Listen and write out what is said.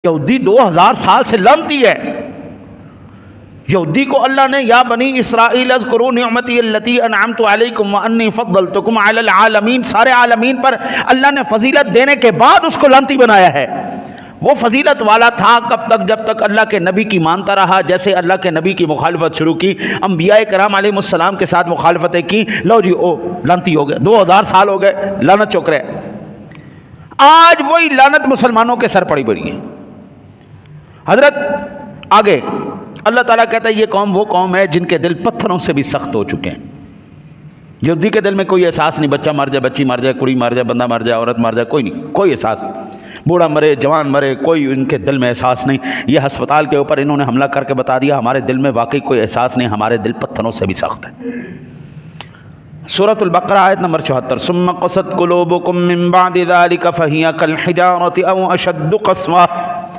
یہودی 2000 سال سے لعنتی ہے. یہودی کو اللہ نے یا بنی اسرائیل اذکروا نعمتی التی انعمت علیکم وانی فضلتکم علی العالمین، سارے عالمین پر اللہ نے فضیلت دینے کے بعد اس کو لعنتی بنایا ہے. وہ فضیلت والا تھا کب تک؟ جب تک اللہ کے نبی کی مانتا رہا. جیسے اللہ کے نبی کی مخالفت شروع کی، انبیاء کرام علیہ السلام کے ساتھ مخالفتیں کی، لو جی او لعنتی ہو گئے. 2000 سال ہو گئے لعنت چوک رہے. آج وہی لعنت مسلمانوں کے سر پڑی بڑی ہے. حضرت آگے اللہ تعالیٰ کہتا ہے یہ قوم وہ قوم ہے جن کے دل پتھروں سے بھی سخت ہو چکے ہیں. یہودی کے دل میں کوئی احساس نہیں، بچہ مر جائے، بچی مر جائے، کڑی مر جائے، بندہ مر جائے، عورت مر جائے، کوئی نہیں، کوئی احساس نہیں. بوڑھا مرے، جوان مرے، کوئی ان کے دل میں احساس نہیں. یہ ہسپتال کے اوپر انہوں نے حملہ کر کے بتا دیا ہمارے دل میں واقعی کوئی احساس نہیں، ہمارے دل پتھروں سے بھی سخت ہے. سورۃ البقرہ آیت نمبر 74. ثم قست قلوبکم من بعد ذلک فہی کالحجارۃ او اشد قسوہ